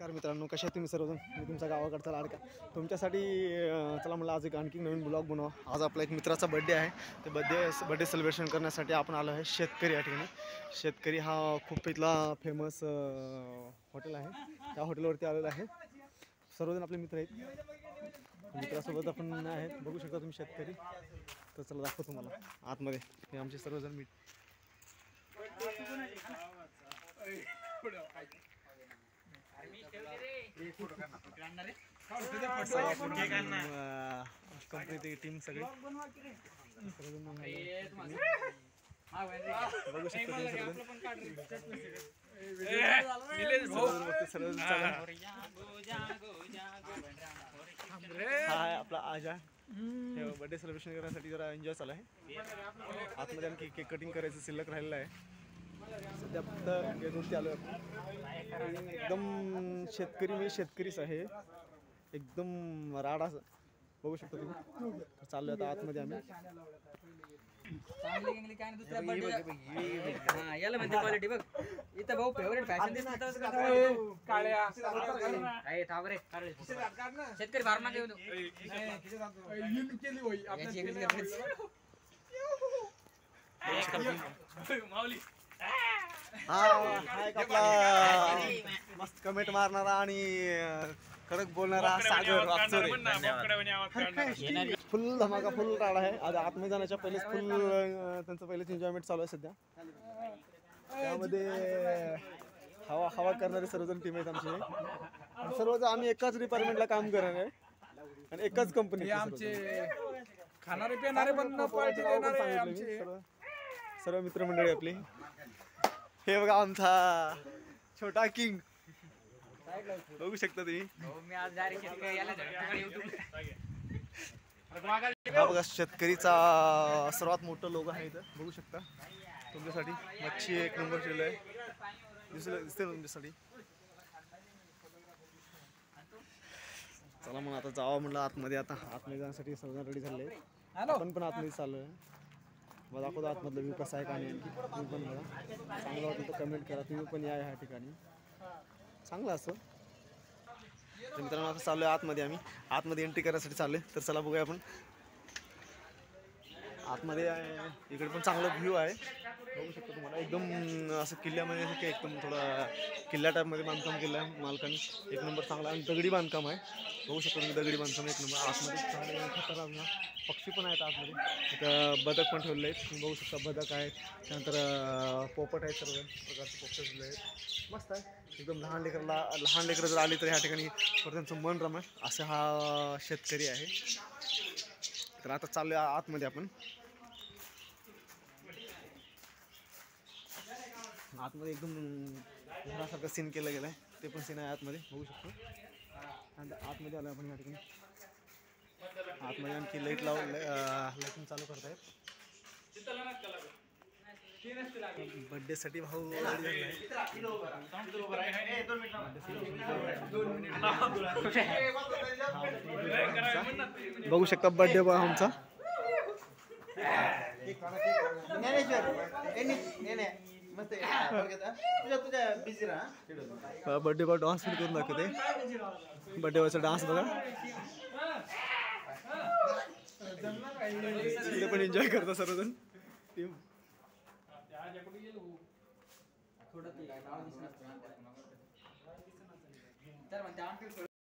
नमस्कार मित्रांनो, कशा तुम्ही सर्वजण. मी तुमचा गावाकडचा लाडका तुमच्यासाठी चला म्हणलं आज एक आणखी नवीन ब्लॉग बनवा. आज आपला एक मित्राचा बड्डे आहे. ते बड्डे सेलिब्रेशन करण्यासाठी आपण आलो आहे शेतकरी या ठिकाणी. शेतकरी हा खूप इथला फेमस हॉटेल आहे. त्या हॉटेलवरती आलेला आहे. सर्वजण आपले मित्र आहेत. मित्रासोबत आपण आहेत, बघू शकता तुम्ही शेतकरी. तर चला दाखवतो तुम्हाला आतमध्ये हे आमचे सर्वजण मस्त कंपनी टीम सगळी बघू शकता हा आपला आजा बर्थडे सेलिब्रेशन करण्यासाठी जरा एन्जॉय चालू आहे. आतमध्ये आणखी केक कटिंग करायचं शिल्लक राहिलेलं आहे. सध्या फक्त या गोष्टी आलो आपण. एकदम शेतकरी म्हणजे शेतकरीच आहे, एकदम राडा बघू शकता तुम्ही. चाललो आता आतमध्ये आम्ही. याला म्हणते क्वालिटी बघ. इथं भाऊ फेवरेट फॅशन दिसत काळ्या शेतकरी फार्मा घेऊन मस्त कमेंट मारणारा आणि कडक बोलणारा सागर वागचोरे. फुल धमाका, फुल राडा आहे. आज आतमध्ये जाण्याच्या पहिलेच फुल त्यांचं पहिलेच एन्जॉयमेंट चालू आहे सध्या. त्यामध्ये हवा हवा करणारे सर्वजण टीम आहेत आमचे. सर्वजण आम्ही एकाच डिपार्टमेंटला काम करणार आहे आणि एकाच कंपनी. आमचे खाणारे पिणारे पण सर्व मित्रमंडळी आपली. हे बघा आमचा छोटा किंग, बघू शकता तुम्ही. हा बघा शेतकरीचा सर्वात मोठं लोगो आहे इथं, बघू शकता तुमच्यासाठी. मच्छी एक नंबर ठेवलं आहे, दिसते तुमच्यासाठी. चला मग आता जावं म्हणलं आतमध्ये. आता आतमध्ये जाण्यासाठी सर्वजण रेडी झाले. आपण पण आतमध्ये चालू आहे. मग दाखवतो आतमधलं व्ह्यू कसा आहे का नाही. तुम्ही पण बघा, चांगलं वाटलं तर कमेंट करा. तुम्ही पण या ह्या ठिकाणी, चांगलं असं. तर मित्रांनो आता चालू आहे आतमध्ये. आम्ही आतमध्ये एंट्री करायसाठी चालू आहे. तर चला बघूया आपण आतमध्ये. इकडे पण चांगला व्ह्यू आहे, बघू शकतो तुम्हाला. एकदम असं किल्ल्यामध्ये एकदम थोडा किल्ला टाईपमध्ये बांधकाम केलं आहे मालकाने. एक नंबर चांगला आणि दगडी बांधकाम आहे, बघू शकतो तुम्ही. दगडी बांधकाम एक नंबर. आतमध्ये चांगले खतरनाक पक्षी पण आहेत आतमध्ये. इथं बदक पण ठेवले आहेत, तुम्ही बघू शकता. बदक आहेत, त्यानंतर पोपट आहेत, सर्व प्रकारचे पोपट ठेवले आहेत. मस्त आहे एकदम. लहान लेकरं जर आली तर ह्या ठिकाणी त्यांचं मन रमेल असं हा शेतकरी आहे. तर आता चालू आहे आतमध्ये आपण. आतमध्ये एकदम घरासारखं सीन केलं गेलं आहे, ते पण सीन आहे आतमध्ये, बघू शकतो. आणि आतमध्ये आलो आपण या ठिकाणी. आतमध्ये आणखी लाईट लाईटिंग चालू करतायत. बड्डेसाठी भाऊ बघू शकता. बड्डे बॉय आमचा. बड्डे बॉय डान्स पण करून दाखवते. बड्डे बॉयचा डान्स बघा, तिथे पण एन्जॉय करता सर्वजण टीम.